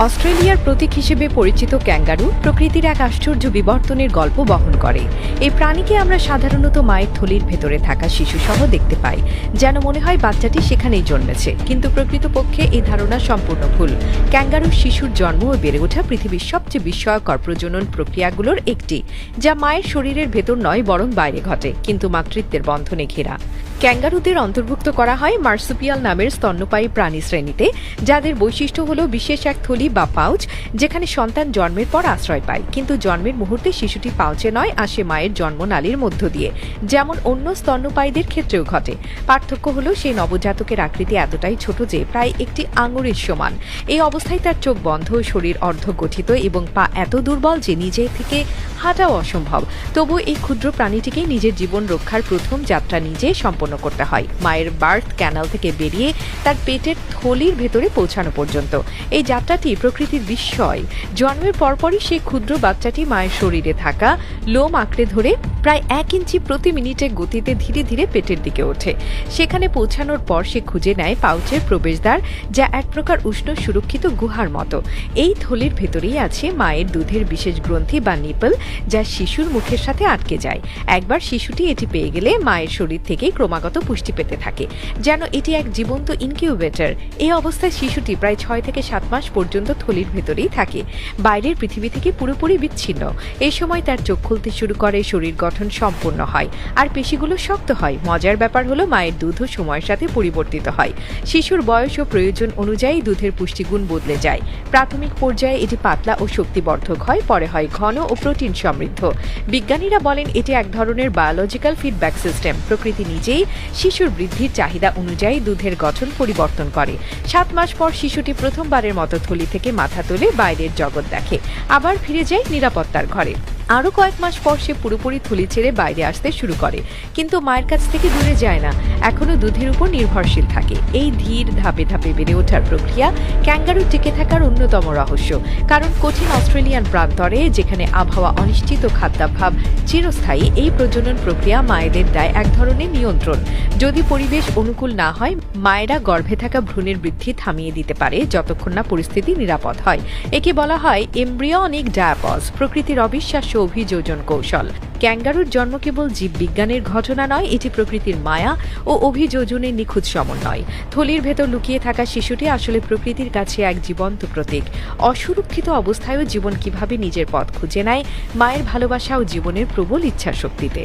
অস্ট্রেলিয়ার প্রতীক হিসেবে পরিচিত ক্যাঙ্গারু প্রকৃতির এক আশ্চর্য বিবর্তনের গল্প বহন করে। এই প্রাণীকে আমরা সাধারণত মায়ের থলির ভেতরে থাকা শিশুসহ দেখতে পাই, যেন মনে হয় বাচ্চাটি সেখানেই জন্মেছে, কিন্তু প্রকৃতপক্ষে এই ধারণা সম্পূর্ণ ভুল। ক্যাঙ্গারুর শিশুর জন্ম ও বেড়ে ওঠা পৃথিবীর সবচেয়ে বিস্ময়কর প্রজনন প্রক্রিয়াগুলোর একটি, যা মায়ের শরীরের ভেতর নয় বরং বাইরে ঘটে, কিন্তু মাতৃত্বের বন্ধনে ঘেরা। ক্যাঙ্গারুদের অন্তর্ভুক্ত করা হয় মার্সুপিয়াল নামের স্তন্যপায়ী প্রাণী শ্রেণীতে, যাদের বৈশিষ্ট্য হল বিশেষ এক থলি বা পাউচ, যেখানে সন্তান জন্মের পর আশ্রয় পায়, কিন্তু জন্মের মুহূর্তে শিশুটি পাউচে নয়, আসে মায়ের জন্মনালীর মধ্য দিয়ে, যেমন অন্য স্তন্যপায়ীদের ক্ষেত্রেও ঘটে। পার্থক্য হলো সেই নবজাতকের আকৃতি এতটাই ছোট যে প্রায় একটি আঙুরের সমান। এই অবস্থায় তার চোখ বন্ধ, শরীর অর্ধগঠিত এবং পা এত দুর্বল যে নিজে থেকে হাঁটাও অসম্ভব। তবু এই ক্ষুদ্র প্রাণীটিকেই নিজের জীবন রক্ষার প্রথম যাত্রা নিজে সম্পন্ন করতে হয়, মায়ের বার্থ ক্যানাল থেকে বেরিয়ে তার পেটের থলির ভেতরে পৌঁছানো পর্যন্ত। এই যাত্রাটি প্রকৃতির বিস্ময়। জন্মের পরপরই সেই ক্ষুদ্র বাচ্চাটি মায়ের শরীরে থাকা লোম আঁকড়ে ধরে প্রায় 1 ইঞ্চি প্রতি মিনিটে গতিতে ধীরে ধীরে পেটের দিকে ওঠে। সেখানে পৌঁছানোর পর সে খুঁজে নেয় পাউচের প্রবেশদ্বার, যা এক প্রকার উষ্ণ সুরক্ষিত গুহার মতো। এই থলির ভেতরেই আছে মায়ের দুধের বিশেষ গ্রন্থি বা নিপল, যা শিশুর মুখের সাথে আটকে যায়। একবার শিশুটি এটি পেয়ে গেলে মায়ের শরীর থেকেই ক্রমাগত পুষ্টি পেতে থাকে, যেন এটি এক জীবন্ত ইনকিউবেটর। এই অবস্থায় শিশুটি প্রায় 6 থেকে 7 মাস পর্যন্ত থলির ভেতরেই থাকে, বাইরের পৃথিবী থেকে পুরোপুরি বিচ্ছিন্ন। এই সময় তার চোখ খুলতে শুরু করে, শরীর গঠন সম্পূর্ণ হয় আর পেশিগুলো শক্ত হয়। মজার ব্যাপার হলো মায়ের দুধও সময়ের সাথে পরিবর্তিত হয়। শিশুর বয়স ও প্রয়োজন অনুযায়ী দুধের পুষ্টিগুণ বদলে যায়। প্রাথমিক পর্যায়ে এটি পাতলা ও শক্তিবর্ধক হয়, পরে হয় ঘন ও প্রোটিন সমৃদ্ধ। বিজ্ঞানীরা বলেন এটি এক ধরনের বায়োলজিক্যাল ফিডব্যাক সিস্টেম। প্রকৃতি নিজেই শিশুর বৃদ্ধির চাহিদা অনুযায়ী দুধের গঠন পরিবর্তন করে। 7 মাস পর শিশুটি প্রথমবারের মতো থলি থেকে মাথা তুলে বাইরের জগৎ দেখে, আবার ফিরে যায় নিরাপত্তার ঘরে। আরও কয়েক মাস পর সে পুরোপুরি থলি ছেড়ে বাইরে আসতে শুরু করে, কিন্তু মায়ের কাছ থেকে দূরে যায় না, এখনও দুধের উপর নির্ভরশীল থাকে। এই ধীর ধাপে ধাপে বেড়ে ওঠার প্রক্রিয়া ক্যাঙ্গারু টিকে থাকার অন্যতম রহস্য। কারণ কঠিন অস্ট্রেলিয়ান প্রান্তরে, যেখানে আবহাওয়া অনিশ্চিত, খাদ্যাভাব চিরস্থায়ী, এই প্রজনন প্রক্রিয়া মায়েদের দেয় এক ধরনের নিয়ন্ত্রণ। যদি পরিবেশ অনুকূল না হয়, মায়েরা গর্ভে থাকা ভ্রূণের বৃদ্ধি থামিয়ে দিতে পারে যতক্ষণ না পরিস্থিতি নিরাপদ হয়। একে বলা হয় এমব্রিয়নিক ডায়াপজ, প্রকৃতির অবিশ্বাস্য অভিযোজন কৌশল। ক্যাঙ্গারুর জন্ম কেবল জীববিজ্ঞানের ঘটনা নয়, এটি প্রকৃতির মায়া ও অভিযোজনের নিখুঁত সমন্বয়। থলির ভেতর লুকিয়ে থাকা শিশুটি আসলে প্রকৃতির কাছে এক জীবন্ত প্রতীক। অসুরক্ষিত অবস্থায়ও জীবন কিভাবে নিজের পথ খুঁজে নেয়, মায়ের ভালোবাসা ও জীবনের প্রবল ইচ্ছাশক্তিতে।